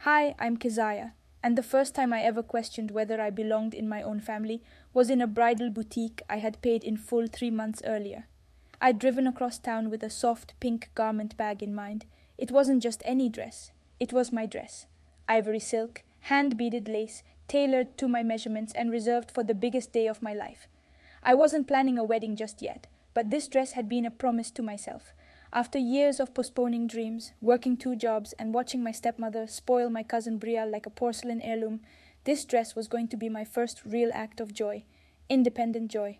Hi, I'm Keziah, and the first time I ever questioned whether I belonged in my own family was in a bridal boutique I had paid in full 3 months earlier. I'd driven across town with a soft pink garment bag in mind. It wasn't just any dress, it was my dress. Ivory silk, hand-beaded lace, tailored to my measurements and reserved for the biggest day of my life. I wasn't planning a wedding just yet, but this dress had been a promise to myself. After years of postponing dreams, working 2 jobs, and watching my stepmother spoil my cousin Bria like a porcelain heirloom, this dress was going to be my first real act of joy, independent joy.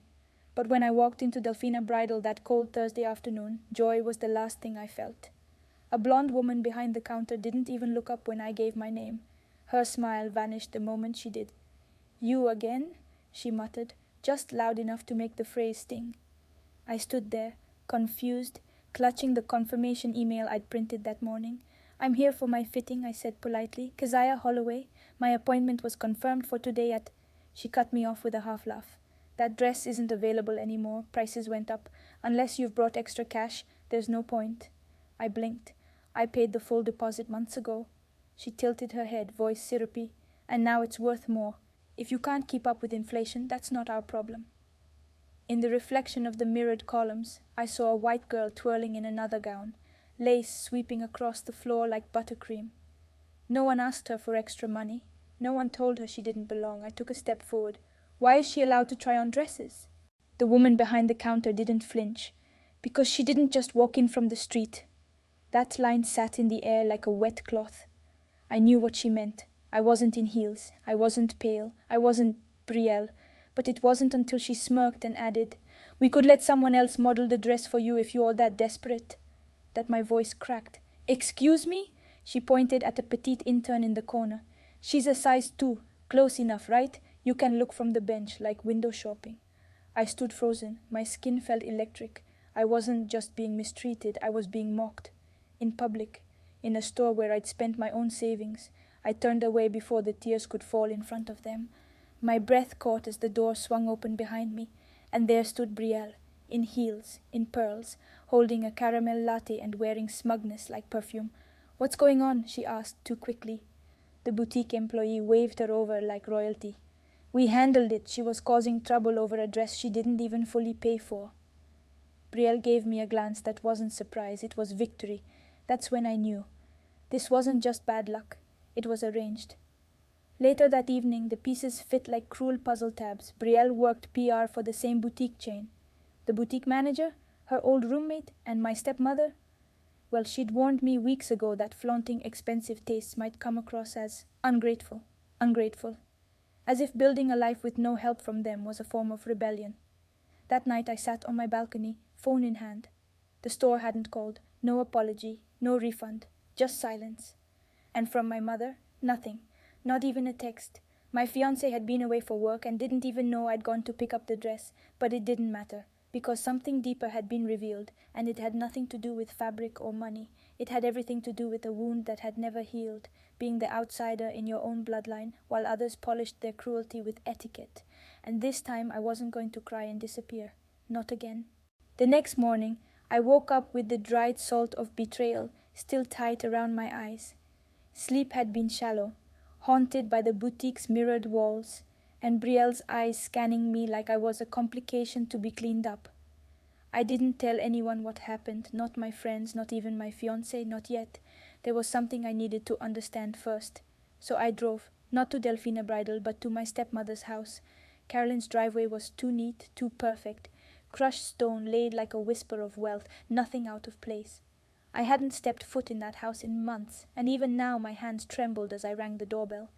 But when I walked into Delphina Bridal that cold Thursday afternoon, joy was the last thing I felt. A blonde woman behind the counter didn't even look up when I gave my name. Her smile vanished the moment she did. "You again?" she muttered, just loud enough to make the phrase sting. I stood there, confused, clutching the confirmation email I'd printed that morning. "I'm here for my fitting," I said politely. "Keziah Holloway. My appointment was confirmed for today at—" She cut me off with a half laugh. "That dress isn't available anymore. Prices went up. Unless you've brought extra cash, there's no point." I blinked. "I paid the full deposit months ago." She tilted her head, voice syrupy. "And now it's worth more. If you can't keep up with inflation, that's not our problem." In the reflection of the mirrored columns, I saw a white girl twirling in another gown, lace sweeping across the floor like buttercream. No one asked her for extra money. No one told her she didn't belong. I took a step forward. "Why is she allowed to try on dresses?" The woman behind the counter didn't flinch. "Because she didn't just walk in from the street." That line sat in the air like a wet cloth. I knew what she meant. I wasn't in heels. I wasn't pale. I wasn't Brielle. But it wasn't until she smirked and added, "We could let someone else model the dress for you if you're that desperate," that my voice cracked. "Excuse me?" She pointed at a petite intern in the corner. "She's a size 2. Close enough, right? You can look from the bench, like window shopping." I stood frozen. My skin felt electric. I wasn't just being mistreated. I was being mocked. In public. In a store where I'd spent my own savings. I turned away before the tears could fall in front of them. My breath caught as the door swung open behind me, and there stood Brielle, in heels, in pearls, holding a caramel latte and wearing smugness like perfume. "What's going on?" she asked too quickly. The boutique employee waved her over like royalty. "We handled it. She was causing trouble over a dress she didn't even fully pay for." Brielle gave me a glance that wasn't surprise, it was victory. That's when I knew. This wasn't just bad luck. It was arranged. Later that evening, the pieces fit like cruel puzzle tabs. Brielle worked PR for the same boutique chain. The boutique manager, her old roommate, and my stepmother? Well, she'd warned me weeks ago that flaunting expensive tastes might come across as ungrateful. As if building a life with no help from them was a form of rebellion. That night I sat on my balcony, phone in hand. The store hadn't called. No apology, no refund, just silence. And from my mother, nothing. Not even a text. My fiancé had been away for work and didn't even know I'd gone to pick up the dress, but it didn't matter, because something deeper had been revealed, and it had nothing to do with fabric or money. It had everything to do with a wound that had never healed, being the outsider in your own bloodline, while others polished their cruelty with etiquette. And this time I wasn't going to cry and disappear. Not again. The next morning, I woke up with the dried salt of betrayal still tight around my eyes. Sleep had been shallow, haunted by the boutique's mirrored walls, and Brielle's eyes scanning me like I was a complication to be cleaned up. I didn't tell anyone what happened, not my friends, not even my fiancé, not yet. There was something I needed to understand first. So I drove, not to Delphina Bridal, but to my stepmother's house. Carolyn's driveway was too neat, too perfect. Crushed stone laid like a whisper of wealth, nothing out of place. I hadn't stepped foot in that house in months, and even now my hands trembled as I rang the doorbell.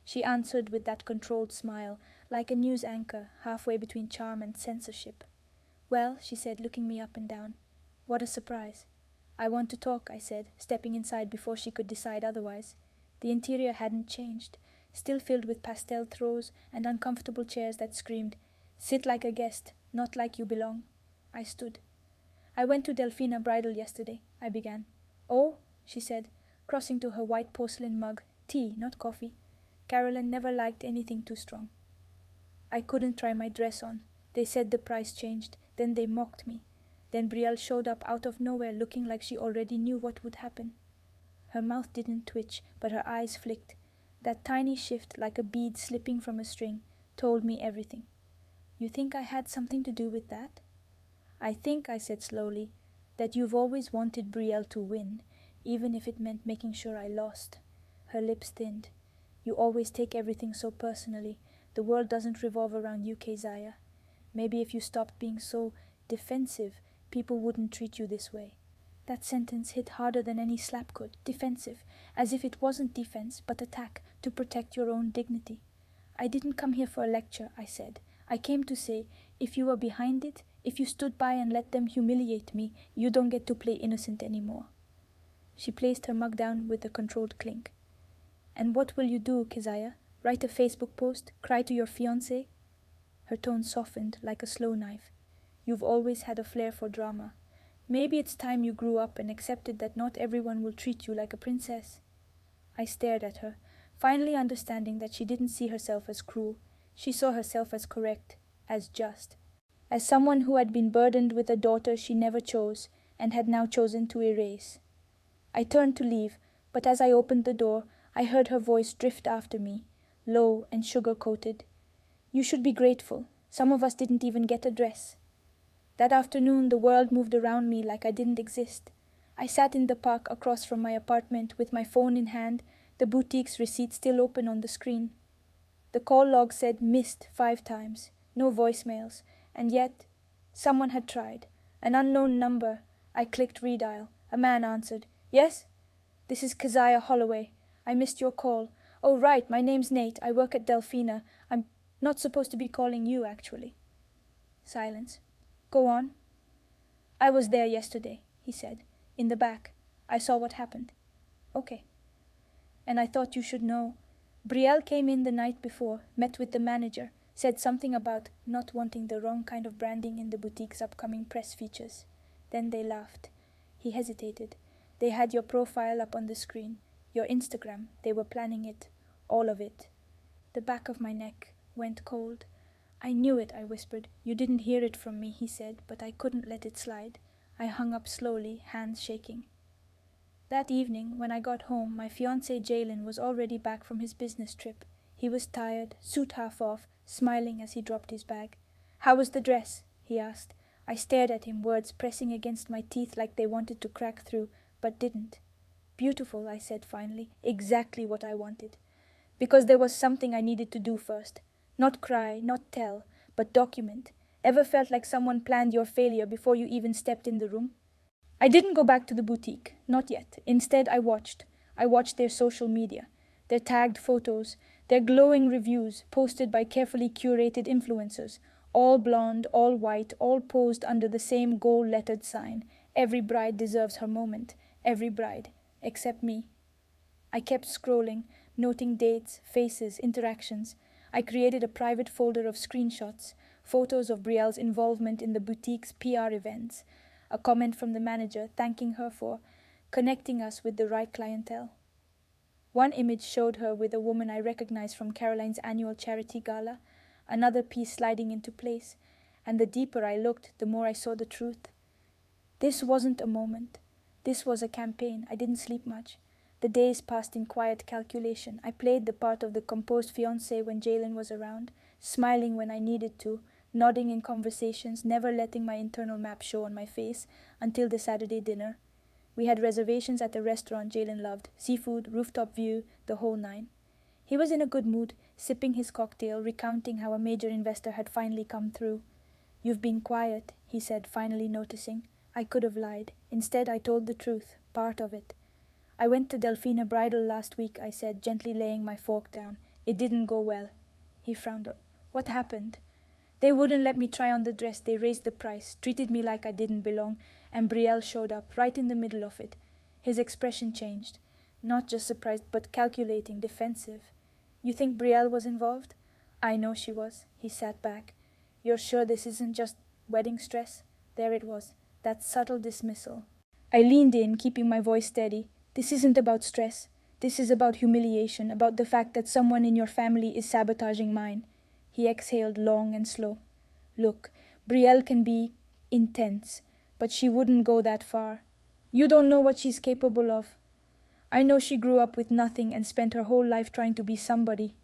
She answered with that controlled smile, like a news anchor, halfway between charm and censorship. "Well," she said, looking me up and down. "What a surprise." "I want to talk," I said, stepping inside before she could decide otherwise. The interior hadn't changed, still filled with pastel throws and uncomfortable chairs that screamed, "Sit like a guest, not like you belong." I stood. "I went to Delphina Bridal yesterday," I began. "Oh," she said, crossing to her white porcelain mug. "Tea, not coffee. Carolyn never liked anything too strong." I couldn't try my dress on. They said the price changed. Then they mocked me. Then Brielle showed up out of nowhere looking like she already knew what would happen. Her mouth didn't twitch, but her eyes flicked. That tiny shift, like a bead slipping from a string, told me everything. You think I had something to do with that? I think, I said slowly, that you've always wanted Brielle to win, even if it meant making sure I lost. Her lips thinned. You always take everything so personally. The world doesn't revolve around you, Keziah. Maybe if you stopped being so defensive, people wouldn't treat you this way. That sentence hit harder than any slap could. Defensive, as if it wasn't defense, but attack, to protect your own dignity. I didn't come here for a lecture, I said. I came to say, if you were behind it, if you stood by and let them humiliate me, you don't get to play innocent anymore. She placed her mug down with a controlled clink. And what will you do, Keziah? Write a Facebook post? Cry to your fiancé? Her tone softened like a slow knife. You've always had a flair for drama. Maybe it's time you grew up and accepted that not everyone will treat you like a princess. I stared at her, finally understanding that she didn't see herself as cruel. She saw herself as correct, as just, as someone who had been burdened with a daughter she never chose and had now chosen to erase. I turned to leave, but as I opened the door, I heard her voice drift after me, low and sugar-coated. You should be grateful. Some of us didn't even get a dress. That afternoon, the world moved around me like I didn't exist. I sat in the park across from my apartment with my phone in hand, the boutique's receipt still open on the screen. The call log said missed 5 times, no voicemails, and yet someone had tried. An unknown number. I clicked redial. A man answered. Yes? This is Keziah Holloway. I missed your call. Oh, right, my name's Nate. I work at Delphina. I'm not supposed to be calling you, actually. Silence. Go on. I was there yesterday, he said. In the back. I saw what happened. Okay. And I thought you should know. Brielle came in the night before, met with the manager, said something about not wanting the wrong kind of branding in the boutique's upcoming press features. Then they laughed. He hesitated. They had your profile up on the screen. Your Instagram. They were planning it. All of it. The back of my neck went cold. I knew it, I whispered. You didn't hear it from me, he said, but I couldn't let it slide. I hung up slowly, hands shaking. That evening, when I got home, my fiancé Jalen was already back from his business trip. He was tired, suit half off, smiling as he dropped his bag. How was the dress? He asked. I stared at him, words pressing against my teeth like they wanted to crack through, but didn't. Beautiful, I said finally, exactly what I wanted. Because there was something I needed to do first. Not cry, not tell, but document. Ever felt like someone planned your failure before you even stepped in the room? I didn't go back to the boutique, not yet. Instead, I watched. I watched their social media, their tagged photos, their glowing reviews posted by carefully curated influencers, all blonde, all white, all posed under the same gold-lettered sign. Every bride deserves her moment. Every bride. Except me. I kept scrolling, noting dates, faces, interactions. I created a private folder of screenshots, photos of Brielle's involvement in the boutique's PR events, a comment from the manager thanking her for connecting us with the right clientele. One image showed her with a woman I recognized from Caroline's annual charity gala, another piece sliding into place, and the deeper I looked, the more I saw the truth. This wasn't a moment. This was a campaign. I didn't sleep much. The days passed in quiet calculation. I played the part of the composed fiancé when Jalen was around, smiling when I needed to, nodding in conversations, never letting my internal map show on my face, until the Saturday dinner. We had reservations at a restaurant Jalen loved, seafood, rooftop view, the whole 9. He was in a good mood, sipping his cocktail, recounting how a major investor had finally come through. You've been quiet, he said, finally noticing. I could have lied. Instead, I told the truth, part of it. I went to Delphina Bridal last week, I said, gently laying my fork down. It didn't go well. He frowned. What happened? They wouldn't let me try on the dress. They raised the price, treated me like I didn't belong, and Brielle showed up, right in the middle of it. His expression changed. Not just surprised, but calculating, defensive. You think Brielle was involved? I know she was. He sat back. You're sure this isn't just wedding stress? There it was, that subtle dismissal. I leaned in, keeping my voice steady. This isn't about stress. This is about humiliation, about the fact that someone in your family is sabotaging mine. He exhaled long and slow. Look, Brielle can be intense, but she wouldn't go that far. You don't know what she's capable of. I know she grew up with nothing and spent her whole life trying to be somebody.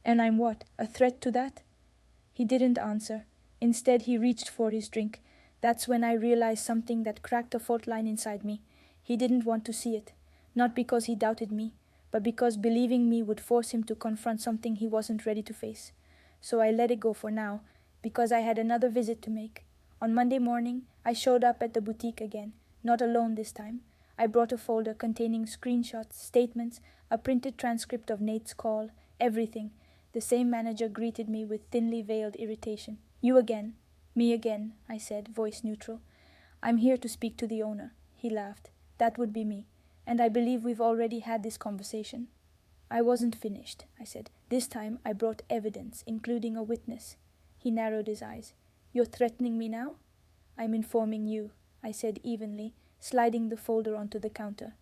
And I'm what, a threat to that? He didn't answer. Instead, he reached for his drink. That's when I realized something that cracked a fault line inside me. He didn't want to see it. Not because he doubted me, but because believing me would force him to confront something he wasn't ready to face. So I let it go for now, because I had another visit to make. On Monday morning, I showed up at the boutique again, not alone this time. I brought a folder containing screenshots, statements, a printed transcript of Nate's call, everything. The same manager greeted me with thinly veiled irritation. You again. Me again, I said, voice neutral. I'm here to speak to the owner. He laughed. That would be me. And I believe we've already had this conversation. I wasn't finished, I said. This time I brought evidence, including a witness. He narrowed his eyes. You're threatening me now? I'm informing you, I said evenly, sliding the folder onto the counter,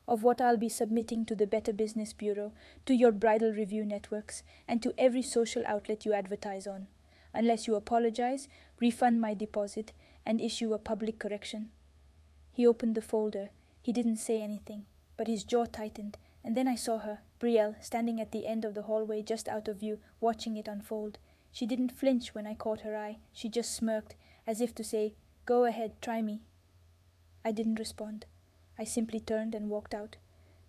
of what I'll be submitting to the Better Business Bureau, to your bridal review networks, and to every social outlet you advertise on. Unless you apologize, refund my deposit, and issue a public correction. He opened the folder. He didn't say anything, but his jaw tightened, and then I saw her, Brielle, standing at the end of the hallway just out of view, watching it unfold. She didn't flinch when I caught her eye. She just smirked, as if to say, Go ahead, try me. I didn't respond. I simply turned and walked out.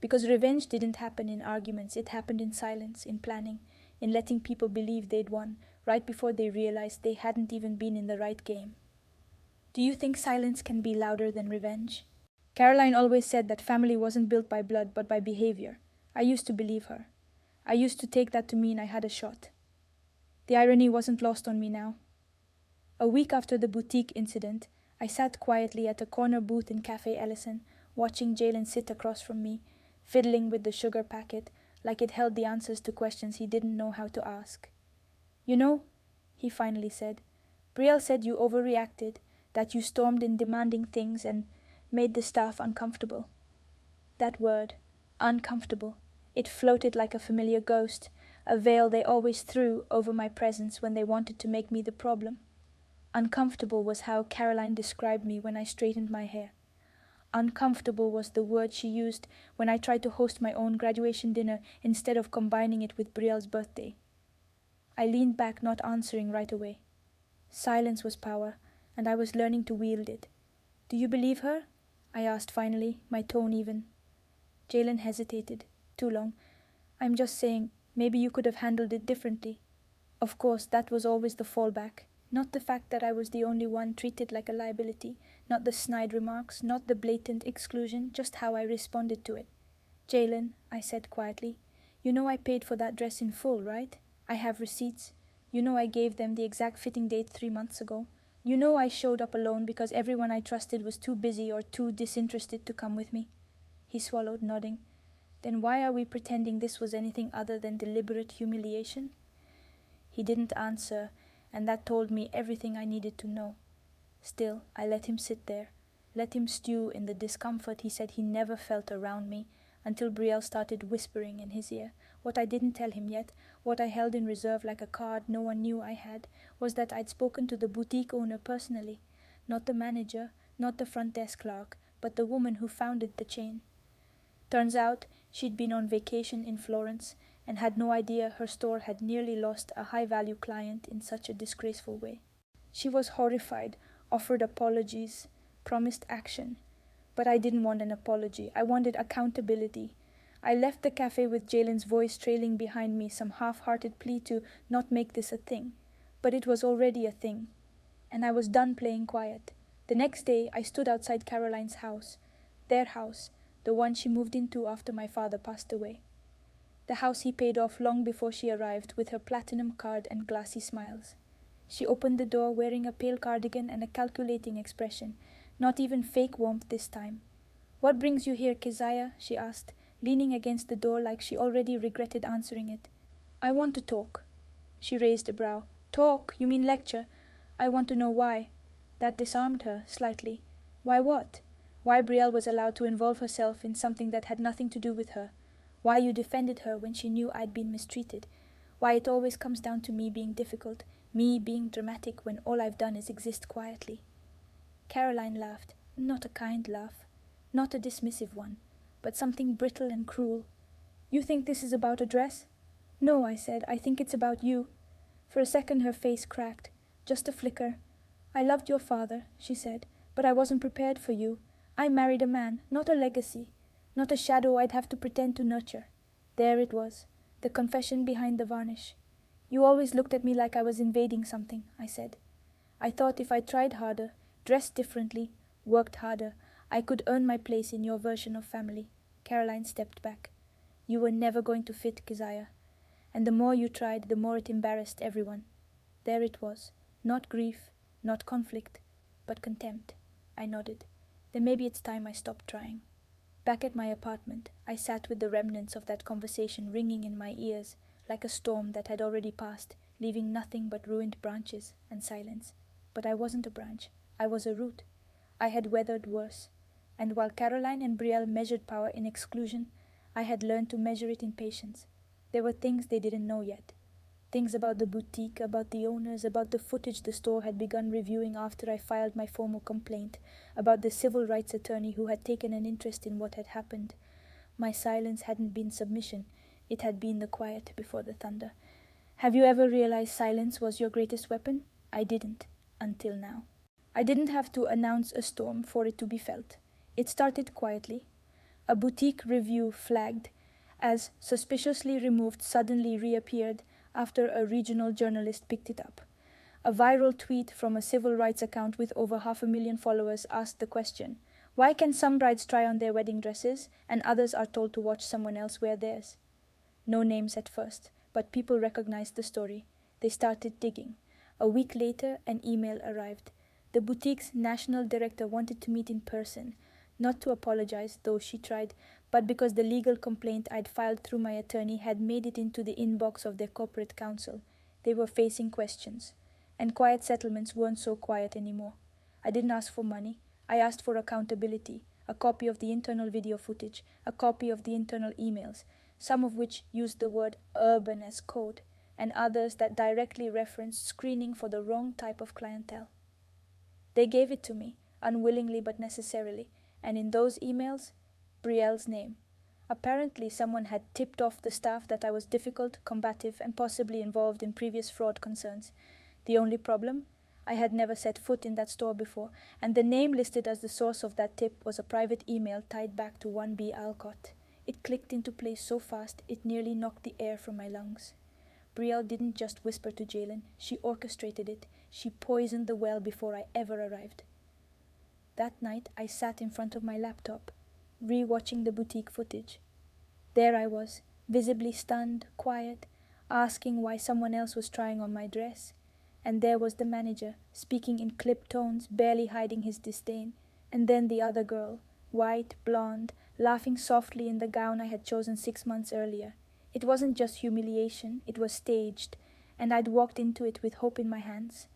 Because revenge didn't happen in arguments, it happened in silence, in planning, in letting people believe they'd won, right before they realized they hadn't even been in the right game. Do you think silence can be louder than revenge? Caroline always said that family wasn't built by blood but by behavior. I used to believe her. I used to take that to mean I had a shot. The irony wasn't lost on me now. A week after the boutique incident, I sat quietly at a corner booth in Cafe Ellison, watching Jalen sit across from me, fiddling with the sugar packet like it held the answers to questions he didn't know how to ask. You know, he finally said, Brielle said you overreacted, that you stormed in demanding things and made the staff uncomfortable. That word, uncomfortable, it floated like a familiar ghost, a veil they always threw over my presence when they wanted to make me the problem. Uncomfortable was how Caroline described me when I straightened my hair. Uncomfortable was the word she used when I tried to host my own graduation dinner instead of combining it with Brielle's birthday. I leaned back, not answering right away. Silence was power, and I was learning to wield it. Do you believe her? I asked finally, my tone even. Jalen hesitated. Too long. I'm just saying, maybe you could have handled it differently. Of course, that was always the fallback. Not the fact that I was the only one treated like a liability, not the snide remarks, not the blatant exclusion, just how I responded to it. Jalen, I said quietly, you know I paid for that dress in full, right? I have receipts. You know I gave them the exact fitting date 3 months ago. You know I showed up alone because everyone I trusted was too busy or too disinterested to come with me. He swallowed, nodding. Then why are we pretending this was anything other than deliberate humiliation? He didn't answer, and that told me everything I needed to know. Still, I let him sit there, let him stew in the discomfort he said he never felt around me, until Brielle started whispering in his ear. What I didn't tell him yet, what I held in reserve like a card no one knew I had, was that I'd spoken to the boutique owner personally, not the manager, not the front desk clerk, but the woman who founded the chain. Turns out she'd been on vacation in Florence and had no idea her store had nearly lost a high-value client in such a disgraceful way. She was horrified, offered apologies, promised action. But I didn't want an apology. I wanted accountability. I left the cafe with Jalen's voice trailing behind me, some half-hearted plea to not make this a thing. But it was already a thing. And I was done playing quiet. The next day, I stood outside Caroline's house. Their house, the one she moved into after my father passed away. The house he paid off long before she arrived with her platinum card and glassy smiles. She opened the door wearing a pale cardigan and a calculating expression, not even fake warmth this time. What brings you here, Keziah? She asked, leaning against the door like she already regretted answering it. I want to talk. She raised a brow. Talk? You mean lecture? I want to know why. That disarmed her, slightly. Why what? Why Brielle was allowed to involve herself in something that had nothing to do with her. Why you defended her when she knew I'd been mistreated. Why it always comes down to me being difficult, me being dramatic when all I've done is exist quietly. Caroline laughed, not a kind laugh, not a dismissive one, but something brittle and cruel. "You think this is about a dress?" "No," I said. "I think it's about you." For a second her face cracked. Just a flicker. "I loved your father," she said, "but I wasn't prepared for you. I married a man, not a legacy, not a shadow I'd have to pretend to nurture." There it was, the confession behind the varnish. "You always looked at me like I was invading something," I said. "I thought if I tried harder, dressed differently, worked harder, I could earn my place in your version of family." Caroline stepped back. "You were never going to fit, Keziah. And the more you tried, the more it embarrassed everyone." There it was, not grief, not conflict, but contempt. I nodded. "Then maybe it's time I stopped trying." Back at my apartment, I sat with the remnants of that conversation ringing in my ears, like a storm that had already passed, leaving nothing but ruined branches and silence. But I wasn't a branch. I was a root. I had weathered worse. And while Caroline and Brielle measured power in exclusion, I had learned to measure it in patience. There were things they didn't know yet. Things about the boutique, about the owners, about the footage the store had begun reviewing after I filed my formal complaint, about the civil rights attorney who had taken an interest in what had happened. My silence hadn't been submission. It had been the quiet before the thunder. Have you ever realized silence was your greatest weapon? I didn't, until now. I didn't have to announce a storm for it to be felt. It started quietly. A boutique review flagged as suspiciously removed suddenly reappeared after a regional journalist picked it up. A viral tweet from a civil rights account with over 500,000 followers asked the question, "Why can some brides try on their wedding dresses and others are told to watch someone else wear theirs?" No names at first, but people recognized the story. They started digging. A week later, an email arrived. The boutique's national director wanted to meet in person, not to apologize, though she tried, but because the legal complaint I'd filed through my attorney had made it into the inbox of their corporate counsel. They were facing questions. And quiet settlements weren't so quiet anymore. I didn't ask for money. I asked for accountability, a copy of the internal video footage, a copy of the internal emails, some of which used the word urban as code, and others that directly referenced screening for the wrong type of clientele. They gave it to me, unwillingly but necessarily, and in those emails, Brielle's name. Apparently someone had tipped off the staff that I was difficult, combative, and possibly involved in previous fraud concerns. The only problem? I had never set foot in that store before, and the name listed as the source of that tip was a private email tied back to 1B Alcott. It clicked into place so fast it nearly knocked the air from my lungs. Brielle didn't just whisper to Jalen, she orchestrated it. She poisoned the well before I ever arrived. That night I sat in front of my laptop, re-watching the boutique footage. There I was, visibly stunned, quiet, asking why someone else was trying on my dress. And there was the manager, speaking in clipped tones, barely hiding his disdain. And then the other girl, white, blonde, laughing softly in the gown I had chosen 6 months earlier. It wasn't just humiliation, it was staged, and I'd walked into it with hope in my hands.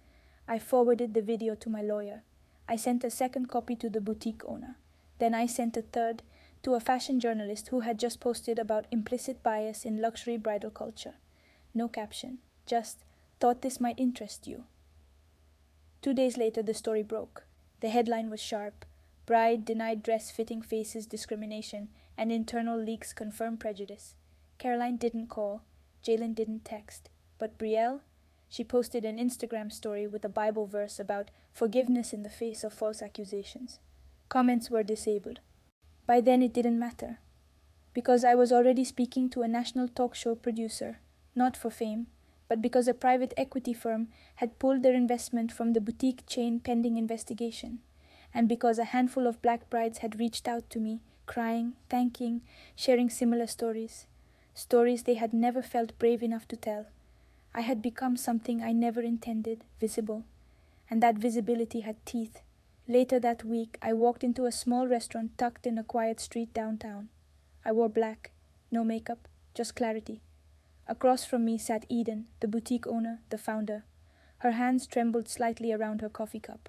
I forwarded the video to my lawyer. I sent a second copy to the boutique owner. Then I sent a third to a fashion journalist who had just posted about implicit bias in luxury bridal culture. No caption, just, "Thought this might interest you." 2 days later the story broke. The headline was sharp. Bride denied dress fitting faces discrimination, and internal leaks confirm prejudice. Caroline didn't call. Jalen didn't text. But Brielle? She posted an Instagram story with a Bible verse about forgiveness in the face of false accusations. Comments were disabled. By then it didn't matter, because I was already speaking to a national talk show producer, not for fame, but because a private equity firm had pulled their investment from the boutique chain pending investigation, and because a handful of black brides had reached out to me, crying, thanking, sharing similar stories they had never felt brave enough to tell. I had become something I never intended, visible, and that visibility had teeth. Later that week, I walked into a small restaurant tucked in a quiet street downtown. I wore black, no makeup, just clarity. Across from me sat Eden, the boutique owner, the founder. Her hands trembled slightly around her coffee cup.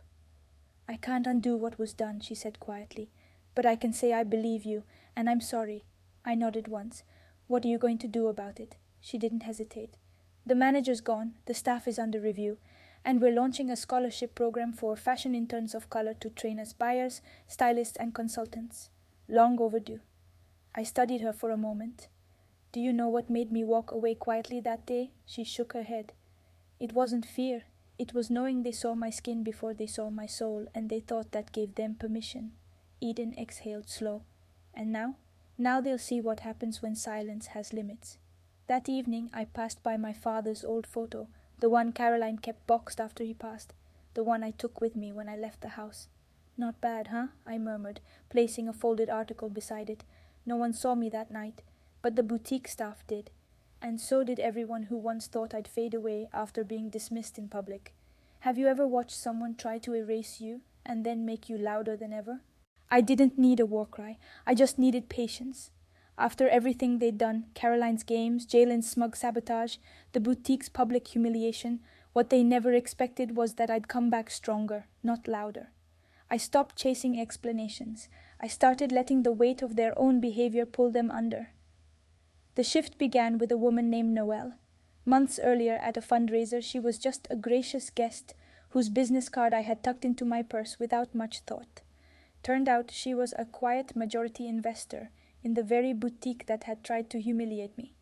"I can't undo what was done," she said quietly, "but I can say I believe you, and I'm sorry." I nodded once. "What are you going to do about it?" She didn't hesitate. "The manager's gone, the staff is under review, and we're launching a scholarship program for fashion interns of color to train as buyers, stylists, and consultants. Long overdue." I studied her for a moment. Do you know what made me walk away quietly that day? She shook her head. It wasn't fear. It was knowing they saw my skin before they saw my soul, and they thought that gave them permission. Eden exhaled slow. And now? Now they'll see what happens when silence has limits. That evening I passed by my father's old photo, the one Caroline kept boxed after he passed, the one I took with me when I left the house. Not bad, huh? I murmured, placing a folded article beside it. No one saw me that night, but the boutique staff did. And so did everyone who once thought I'd fade away after being dismissed in public. Have you ever watched someone try to erase you and then make you louder than ever? I didn't need a war cry. I just needed patience. After everything they'd done, Caroline's games, Jalen's smug sabotage, the boutique's public humiliation, what they never expected was that I'd come back stronger, not louder. I stopped chasing explanations. I started letting the weight of their own behavior pull them under. The shift began with a woman named Noelle. Months earlier at a fundraiser, she was just a gracious guest whose business card I had tucked into my purse without much thought. Turned out she was a quiet majority investor in the very boutique that had tried to humiliate me.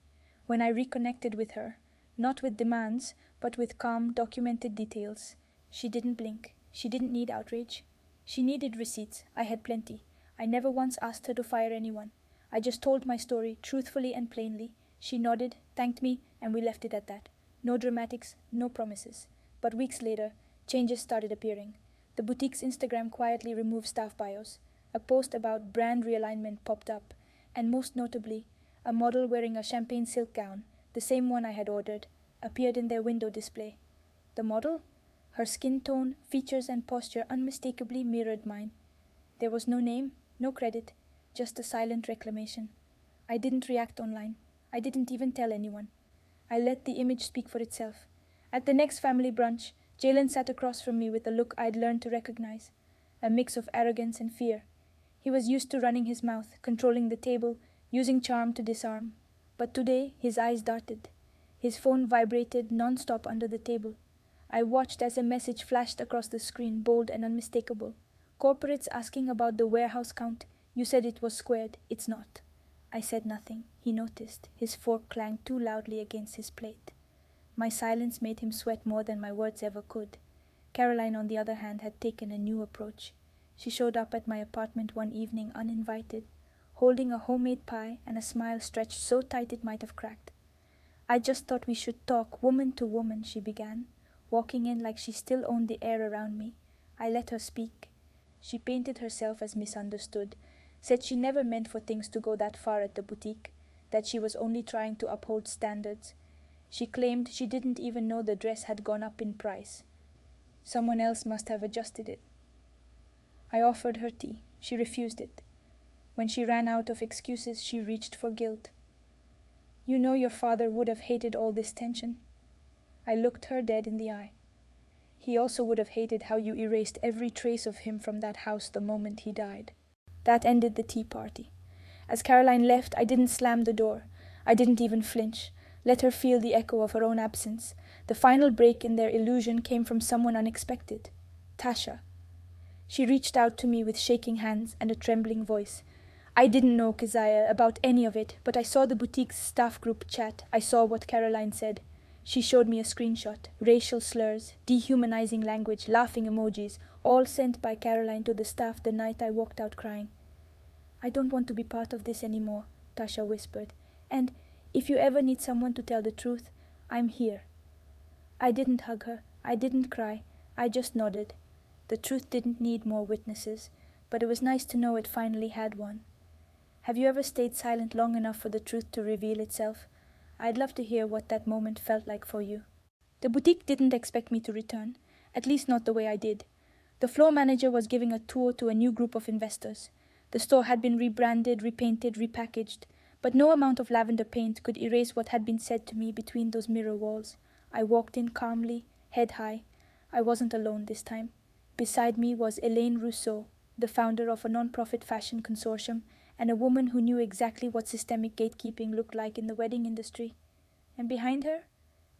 When I reconnected with her, not with demands, but with calm, documented details, she didn't blink. She didn't need outrage. She needed receipts. I had plenty. I never once asked her to fire anyone. I just told my story truthfully and plainly. She nodded, thanked me, and we left it at that. No dramatics, no promises. But weeks later, changes started appearing. The boutique's Instagram quietly removed staff bios. A post about brand realignment popped up, and most notably, a model wearing a champagne silk gown, the same one I had ordered, appeared in their window display. The model? Her skin tone, features, and posture unmistakably mirrored mine. There was no name, no credit, just a silent reclamation. I didn't react online. I didn't even tell anyone. I let the image speak for itself. At the next family brunch, Jalen sat across from me with a look I'd learned to recognize, a mix of arrogance and fear. He was used to running his mouth, controlling the table, using charm to disarm. But today, his eyes darted. His phone vibrated non-stop under the table. I watched as a message flashed across the screen, bold and unmistakable. Corporates asking about the warehouse count. You said it was squared. It's not. I said nothing. He noticed. His fork clanged too loudly against his plate. My silence made him sweat more than my words ever could. Caroline, on the other hand, had taken a new approach. She showed up at my apartment one evening uninvited, holding a homemade pie and a smile stretched so tight it might have cracked. I just thought we should talk woman to woman, she began, walking in like she still owned the air around me. I let her speak. She painted herself as misunderstood, said she never meant for things to go that far at the boutique, that she was only trying to uphold standards. She claimed she didn't even know the dress had gone up in price. Someone else must have adjusted it. I offered her tea. She refused it. When she ran out of excuses, she reached for guilt. You know your father would have hated all this tension. I looked her dead in the eye. He also would have hated how you erased every trace of him from that house the moment he died. That ended the tea party. As Caroline left, I didn't slam the door. I didn't even flinch. Let her feel the echo of her own absence. The final break in their illusion came from someone unexpected. Tasha. She reached out to me with shaking hands and a trembling voice. I didn't know, Keziah, about any of it, but I saw the boutique's staff group chat. I saw what Caroline said. She showed me a screenshot. Racial slurs, dehumanizing language, laughing emojis, all sent by Caroline to the staff the night I walked out crying. I don't want to be part of this anymore, Tasha whispered. And if you ever need someone to tell the truth, I'm here. I didn't hug her. I didn't cry. I just nodded. The truth didn't need more witnesses, but it was nice to know it finally had one. Have you ever stayed silent long enough for the truth to reveal itself? I'd love to hear what that moment felt like for you. The boutique didn't expect me to return, at least not the way I did. The floor manager was giving a tour to a new group of investors. The store had been rebranded, repainted, repackaged, but no amount of lavender paint could erase what had been said to me between those mirror walls. I walked in calmly, head high. I wasn't alone this time. Beside me was Elaine Rousseau, the founder of a non-profit fashion consortium, and a woman who knew exactly what systemic gatekeeping looked like in the wedding industry. And behind her,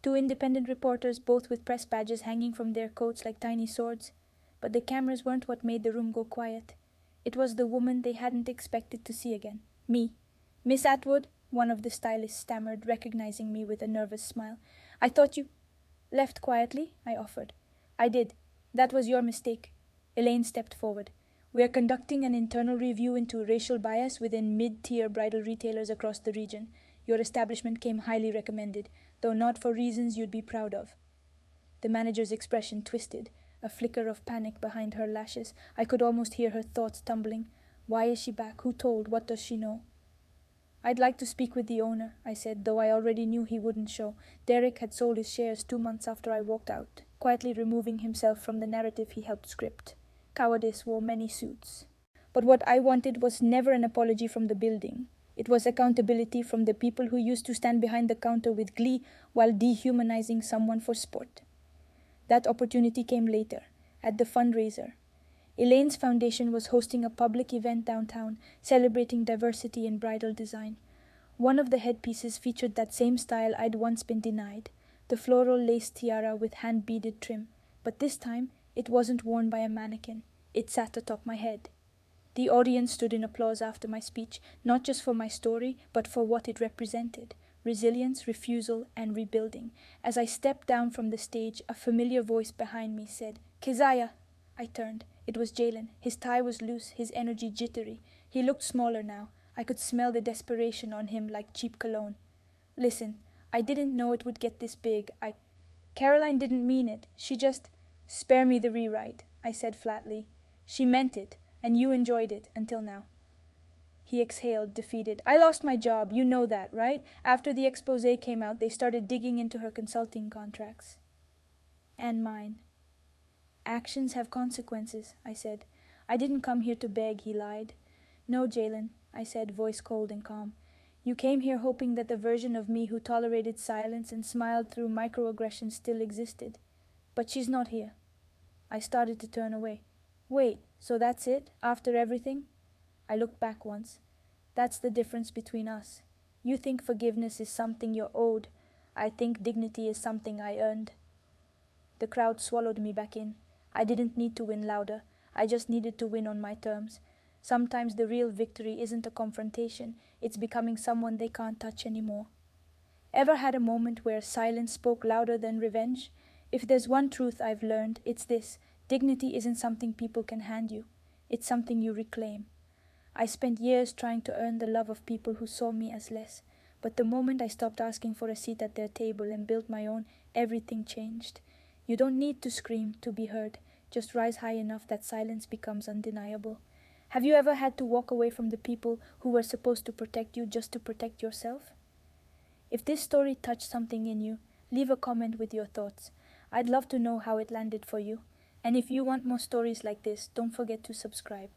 two independent reporters, both with press badges hanging from their coats like tiny swords. But the cameras weren't what made the room go quiet. It was the woman they hadn't expected to see again. Me. Miss Atwood, one of the stylists stammered, recognizing me with a nervous smile. I thought you left quietly, I offered. I did. That was your mistake. Elaine stepped forward. We are conducting an internal review into racial bias within mid-tier bridal retailers across the region. Your establishment came highly recommended, though not for reasons you'd be proud of. The manager's expression twisted, a flicker of panic behind her lashes. I could almost hear her thoughts tumbling. Why is she back? Who told? What does she know? I'd like to speak with the owner, I said, though I already knew he wouldn't show. Derek had sold his shares 2 months after I walked out, quietly removing himself from the narrative he helped script. Cowardice wore many suits. But what I wanted was never an apology from the building. It was accountability from the people who used to stand behind the counter with glee while dehumanizing someone for sport. That opportunity came later, at the fundraiser. Elaine's foundation was hosting a public event downtown, celebrating diversity in bridal design. One of the headpieces featured that same style I'd once been denied, the floral lace tiara with hand-beaded trim. But this time, it wasn't worn by a mannequin. It sat atop my head. The audience stood in applause after my speech, not just for my story, but for what it represented: resilience, refusal, and rebuilding. As I stepped down from the stage, a familiar voice behind me said, "Keziah!" I turned. It was Jalen. His tie was loose, his energy jittery. He looked smaller now. I could smell the desperation on him like cheap cologne. "Listen, I didn't know it would get this big. Caroline didn't mean it. She just—" "Spare me the rewrite," I said flatly. "She meant it, and you enjoyed it until now." He exhaled, defeated. "I lost my job. You know that, right? After the expose came out, they started digging into her consulting contracts. And mine." "Actions have consequences," I said. "I didn't come here to beg," he lied. "No, Jalen," I said, voice cold and calm. "You came here hoping that the version of me who tolerated silence and smiled through microaggressions still existed. But she's not here." I started to turn away. "Wait, so that's it? After everything?" I looked back once. "That's the difference between us. You think forgiveness is something you're owed. I think dignity is something I earned." The crowd swallowed me back in. I didn't need to win louder. I just needed to win on my terms. Sometimes the real victory isn't a confrontation. It's becoming someone they can't touch anymore. Ever had a moment where silence spoke louder than revenge? If there's one truth I've learned, it's this: dignity isn't something people can hand you. It's something you reclaim. I spent years trying to earn the love of people who saw me as less. But the moment I stopped asking for a seat at their table and built my own, everything changed. You don't need to scream to be heard. Just rise high enough that silence becomes undeniable. Have you ever had to walk away from the people who were supposed to protect you just to protect yourself? If this story touched something in you, leave a comment with your thoughts. I'd love to know how it landed for you. And if you want more stories like this, don't forget to subscribe.